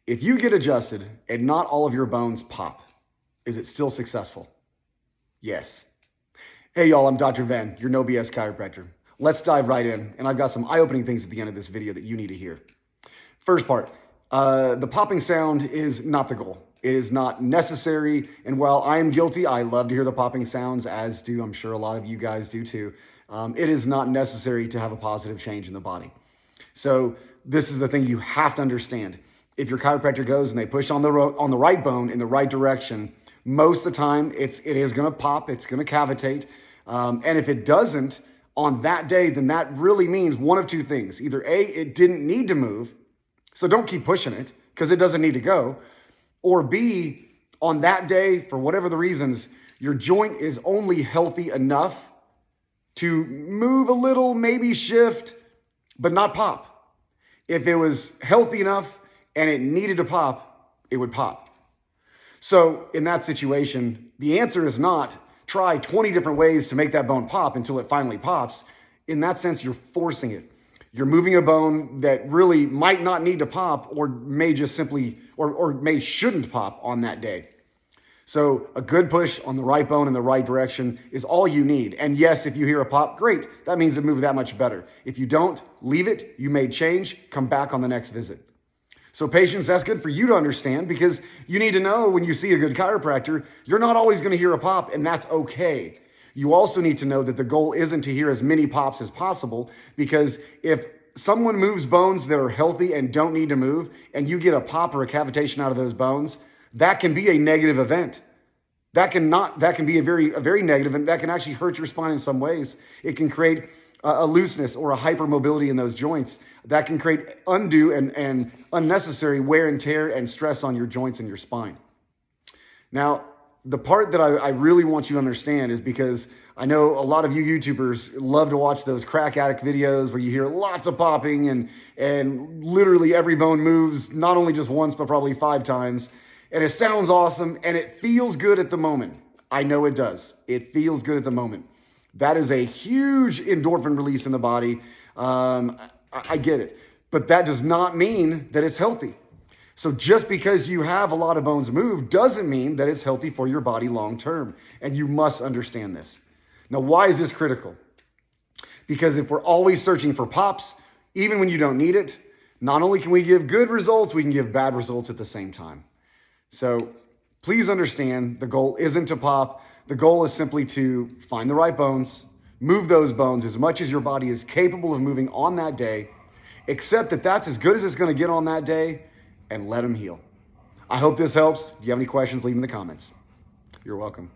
If you get adjusted and not all of your bones pop, is it still successful? Yes. Hey y'all, I'm Dr. Venn, your no BS chiropractor. Let's dive right in, and I've got some eye-opening things at the end of this video that you need to hear. First part, the popping sound is not the goal. It is not necessary, and while I am guilty, I love to hear the popping sounds, as do I'm sure a lot of you guys do too. It is not necessary to have a positive change in the body. So this is the thing you have to understand. If your chiropractor goes and they push on the right bone in the right direction, most of the time it is going to pop, it's going to cavitate. And if it doesn't on that day, then that really means one of two things. Either A, it didn't need to move, so don't keep pushing it because it doesn't need to go. Or B, on that day, for whatever the reasons, your joint is only healthy enough to move a little, maybe shift, but not pop. If it was healthy enough and it needed to pop, it would pop. So in that situation, the answer is not try 20 different ways to make that bone pop until it finally pops. In that sense, you're forcing it. You're moving a bone that really might not need to pop or may just simply, or may shouldn't pop on that day. So a good push on the right bone in the right direction is all you need. And yes, if you hear a pop, great. That means it moved that much better. If you don't, leave it. You made change. Come back on the next visit. So patients, that's good for you to understand because you need to know when you see a good chiropractor, you're not always going to hear a pop, and that's okay. You also need to know that the goal isn't to hear as many pops as possible, because if someone moves bones that are healthy and don't need to move, and you get a pop or a cavitation out of those bones, that can be a negative event. That can be a very negative, and that can actually hurt your spine in some ways. It can create a looseness or a hypermobility in those joints that can create undue and unnecessary wear and tear and stress on your joints and your spine. Now, the part that I really want you to understand is because I know a lot of you YouTubers love to watch those crack addict videos where you hear lots of popping and literally every bone moves, not only just once, but probably 5 times. And it sounds awesome and it feels good at the moment. I know it does. It feels good at the moment. That is a huge endorphin release in the body. I get it. But that does not mean that it's healthy. So just because you have a lot of bones move doesn't mean that it's healthy for your body long term. And you must understand this. Now, why is this critical? Because if we're always searching for pops, even when you don't need it, not only can we give good results, we can give bad results at the same time. So please understand the goal isn't to pop. The goal is simply to find the right bones, move those bones as much as your body is capable of moving on that day, accept that that's as good as it's going to get on that day, and let them heal. I hope this helps. If you have any questions, leave them in the comments. You're welcome.